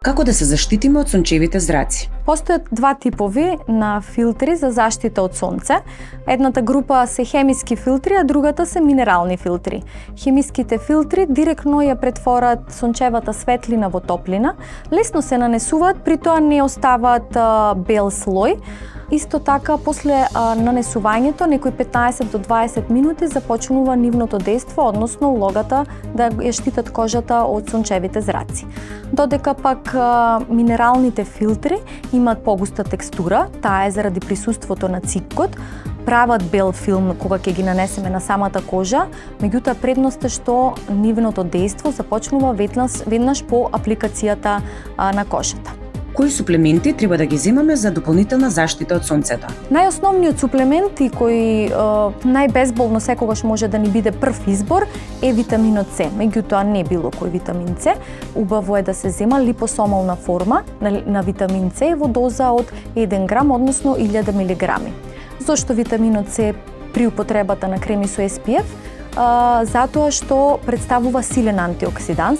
Како да се заштитиме од сончевите зраци? Постојат два типови на филтри за заштита од сонце. Едната група се хемиски филтри, а другата се минерални филтри. Хемиските филтри директно ја претворат сончевата светлина во топлина, лесно се нанесуваат, при тоа не оставаат бел слој. Исто така, после нанесувањето, некои 15 до 20 минути започнува нивното дејство, односно улогата да ја штитат кожата од сончевите зраци. Додека пак минералните филтри имаат погуста текстура, таа е заради присуството на цикот, прават бел филм кога ќе ги нанесеме на самата кожа, меѓутоа предноста што нивното дејство започнува веднаш по апликацијата на кожата. Кои суплементи треба да ги земаме за дополнителна заштита од сонцето? Најосновниот суплемент и кој најбезболно секогаш може да ни биде прв избор е витаминот С. Меѓутоа не било кој витамин С. Убаво е да се зема липосомална форма на витамин С во доза од 1 грам, односно 1000 милиграми. Зошто витаминот С при употребата на креми со SPF? Затоа што представува силен антиоксиданс.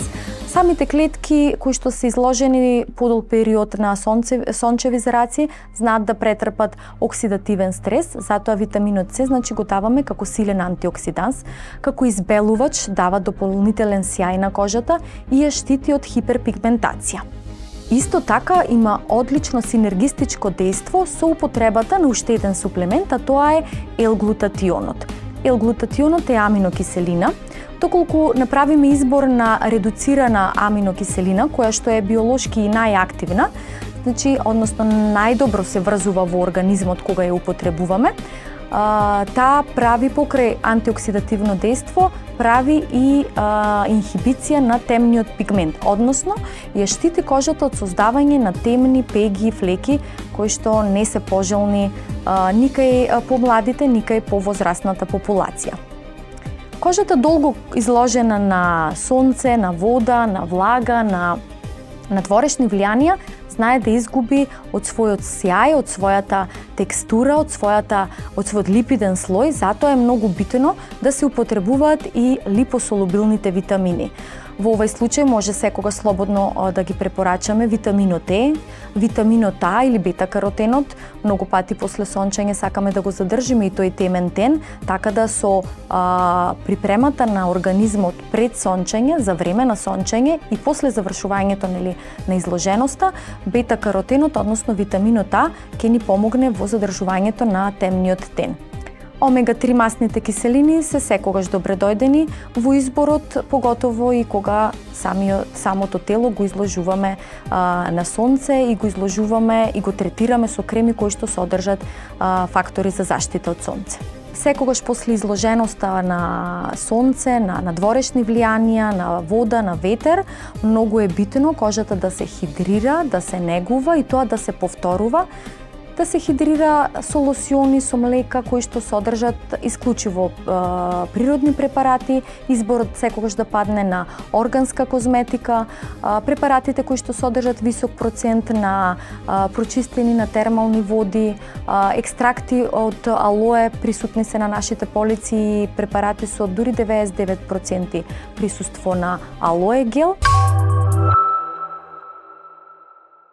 Самите клетки кои што се изложени подолг период на сончеви зраци знаат да претрпат оксидативен стрес, затоа витаминот С го даваме како силен антиоксиданс, како избелувач, дава дополнителен сјај на кожата и ја штити од хиперпигментација. Исто така има одлично синергистичко дејство со употребата на уште еден суплемент, а тоа е L-глутатионот. L-глутатионот е аминокиселина. Доколку направиме избор на редуцирана аминокиселина, која што е биолошки и најактивна, односно најдобро се врзува во организмот кога ја употребуваме, таа прави покрај антиоксидативно дејство, прави и инхибиција на темниот пигмент, односно ја штити кожата од создавање на темни пеги и флеки кои што не се пожелни ни кај помладите, ни кај повозрасната популација. Кожата долго изложена на сонце, на вода, на влага, на надворешни влијанија, знае да изгуби од својот сјај, од својата текстура, од својот липиден слој, затоа е многу битно да се употребуваат и липосолубилните витамини. Во овој случај може секога слободно да ги препорачаме витаминот Е, витаминот А или бета-каротенот. Многу пати после сончење сакаме да го задржиме и тој темен тен, така да со припремата на организмот пред сончење, за време на сончење и после завршувањето на изложеноста, бета-каротенот, односно витаминот А, ќе ни помогне во задржувањето на темниот тен. Омега-3 масните киселини се секогаш добре дојдени во изборот, поготово и кога самото тело го изложуваме на сонце и го изложуваме и го третираме со креми кои што содржат фактори за заштита од сонце. Секогаш после изложеноста на сонце, на надворешни влијанија, на вода, на ветер, многу е битно кожата да се хидрира, да се негува и тоа да се повторува, да се хидрира со лосиони, со млека кои што содржат исклучиво природни препарати, изборот секогаш да падне на органска козметика, препаратите кои што содржат висок процент на прочистени на термални води, екстракти од алоe присутни се на нашите полици и препарати со дури 99% присуство на алоe гел.